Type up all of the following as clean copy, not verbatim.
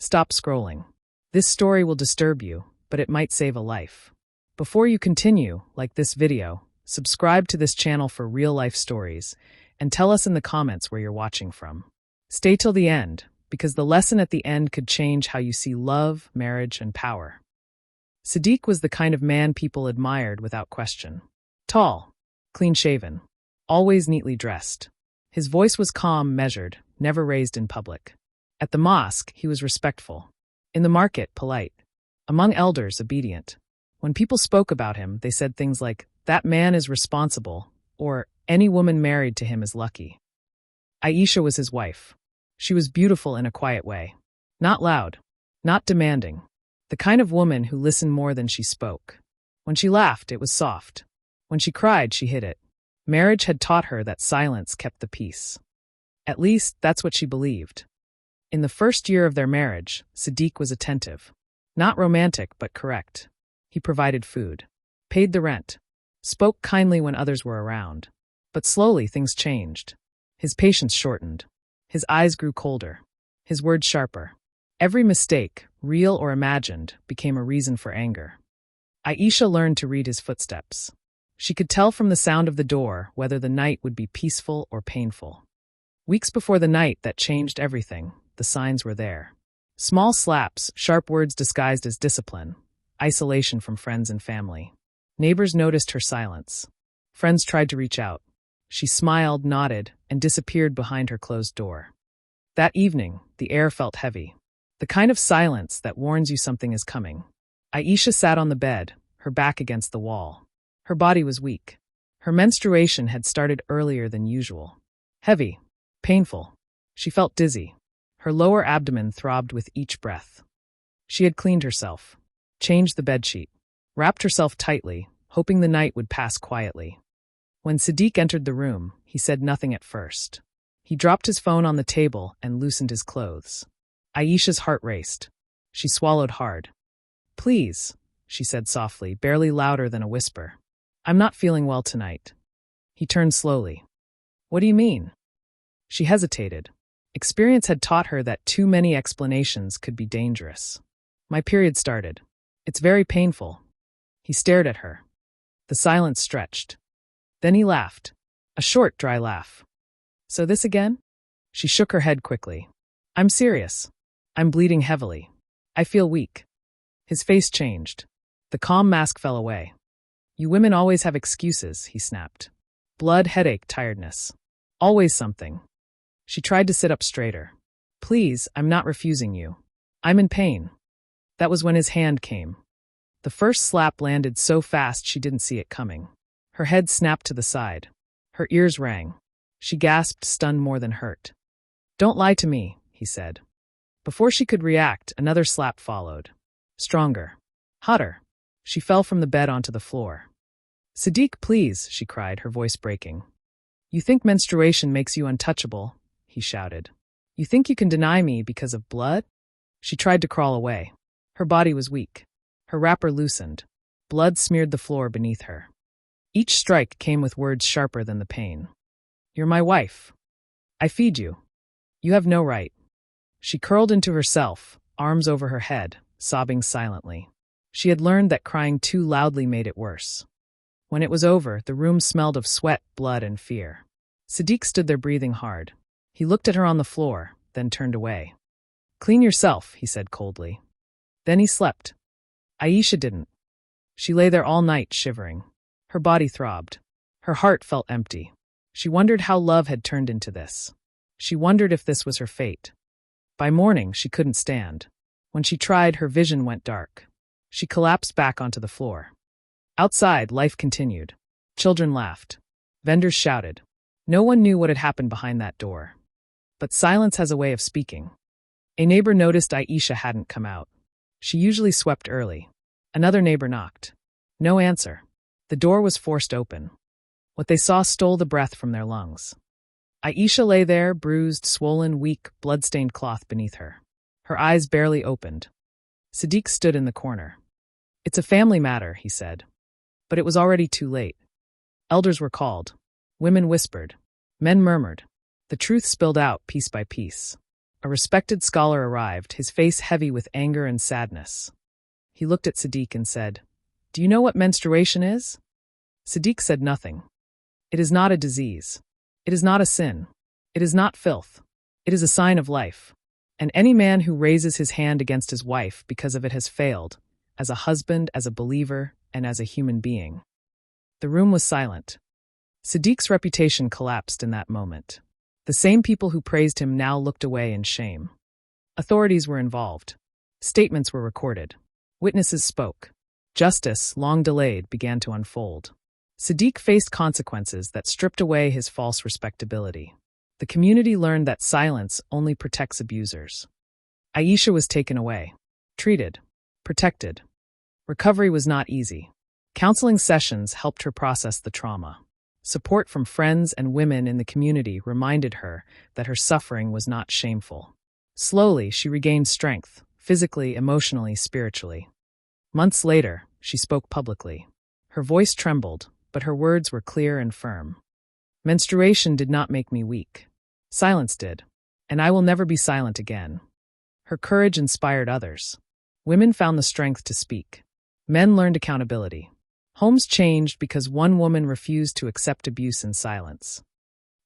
Stop scrolling. This story will disturb you, but it might save a life. Before you continue, like this video, subscribe to this channel for real-life stories, and tell us in the comments where you're watching from. Stay till the end, because the lesson at the end could change how you see love, marriage, and power. Sadiq was the kind of man people admired without question. Tall, clean-shaven, always neatly dressed. His voice was calm, measured, never raised in public. At the mosque, he was respectful. In the market, polite. Among elders, obedient. When people spoke about him, they said things like, "That man is responsible," or "Any woman married to him is lucky." Aisha was his wife. She was beautiful in a quiet way. Not loud. Not demanding. The kind of woman who listened more than she spoke. When she laughed, it was soft. When she cried, she hid it. Marriage had taught her that silence kept the peace. At least, that's what she believed. In the first year of their marriage, Sadiq was attentive. Not romantic, but correct. He provided food. Paid the rent. Spoke kindly when others were around. But slowly, things changed. His patience shortened. His eyes grew colder. His words sharper. Every mistake, real or imagined, became a reason for anger. Aisha learned to read his footsteps. She could tell from the sound of the door whether the night would be peaceful or painful. Weeks before the night that changed everything, the signs were there. Small slaps, sharp words disguised as discipline, isolation from friends and family. Neighbors noticed her silence. Friends tried to reach out. She smiled, nodded, and disappeared behind her closed door. That evening, the air felt heavy. The kind of silence that warns you something is coming. Aisha sat on the bed, her back against the wall. Her body was weak. Her menstruation had started earlier than usual. Heavy. Painful. She felt dizzy. Her lower abdomen throbbed with each breath. She had cleaned herself, changed the bedsheet, wrapped herself tightly, hoping the night would pass quietly. When Sadiq entered the room, he said nothing at first. He dropped his phone on the table and loosened his clothes. Aisha's heart raced. She swallowed hard. "Please," she said softly, barely louder than a whisper. "I'm not feeling well tonight." He turned slowly. "What do you mean?" She hesitated. Experience had taught her that too many explanations could be dangerous. "My period started. It's very painful." He stared at her. The silence stretched. Then he laughed. A short, dry laugh. "So this again?" She shook her head quickly. "I'm serious. I'm bleeding heavily. I feel weak." His face changed. The calm mask fell away. "You women always have excuses," he snapped. "Blood, headache, tiredness. Always something." She tried to sit up straighter. "Please, I'm not refusing you. I'm in pain." That was when his hand came. The first slap landed so fast she didn't see it coming. Her head snapped to the side. Her ears rang. She gasped, stunned more than hurt. "Don't lie to me," he said. Before she could react, another slap followed. Stronger. Hotter. She fell from the bed onto the floor. "Sadiq, please," she cried, her voice breaking. "You think menstruation makes you untouchable," he shouted. "You think you can deny me because of blood?" She tried to crawl away. Her body was weak. Her wrapper loosened. Blood smeared the floor beneath her. Each strike came with words sharper than the pain. "You're my wife. I feed you. You have no right." She curled into herself, arms over her head, sobbing silently. She had learned that crying too loudly made it worse. When it was over, the room smelled of sweat, blood, and fear. Sadiq stood there breathing hard. He looked at her on the floor, then turned away. "Clean yourself," he said coldly. Then he slept. Aisha didn't. She lay there all night, shivering. Her body throbbed. Her heart felt empty. She wondered how love had turned into this. She wondered if this was her fate. By morning, she couldn't stand. When she tried, her vision went dark. She collapsed back onto the floor. Outside, life continued. Children laughed. Vendors shouted. No one knew what had happened behind that door. But silence has a way of speaking. A neighbor noticed Aisha hadn't come out. She usually swept early. Another neighbor knocked. No answer. The door was forced open. What they saw stole the breath from their lungs. Aisha lay there, bruised, swollen, weak, blood-stained cloth beneath her. Her eyes barely opened. Sadiq stood in the corner. "It's a family matter," he said. But it was already too late. Elders were called. Women whispered. Men murmured. The truth spilled out piece by piece. A respected scholar arrived, his face heavy with anger and sadness. He looked at Sadiq and said, "Do you know what menstruation is?" Sadiq said nothing. "It is not a disease. It is not a sin. It is not filth. It is a sign of life. And any man who raises his hand against his wife because of it has failed, as a husband, as a believer, and as a human being." The room was silent. Sadiq's reputation collapsed in that moment. The same people who praised him now looked away in shame. Authorities were involved. Statements were recorded. Witnesses spoke. Justice, long delayed, began to unfold. Sadiq faced consequences that stripped away his false respectability. The community learned that silence only protects abusers. Aisha was taken away. Treated. Protected. Recovery was not easy. Counseling sessions helped her process the trauma. Support from friends and women in the community reminded her that her suffering was not shameful. Slowly, she regained strength, physically, emotionally, spiritually. Months later, she spoke publicly. Her voice trembled, but her words were clear and firm. "Menstruation did not make me weak. Silence did, and I will never be silent again." Her courage inspired others. Women found the strength to speak. Men learned accountability. Homes changed because one woman refused to accept abuse in silence.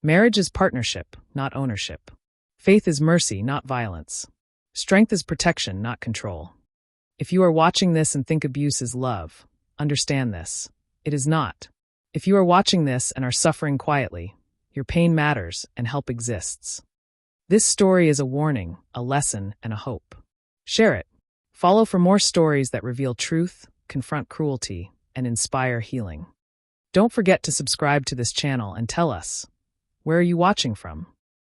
Marriage is partnership, not ownership. Faith is mercy, not violence. Strength is protection, not control. If you are watching this and think abuse is love, understand this. It is not. If you are watching this and are suffering quietly, your pain matters and help exists. This story is a warning, a lesson, and a hope. Share it. Follow for more stories that reveal truth, confront cruelty, and inspire healing. Don't forget to subscribe to this channel and tell us, where are you watching from?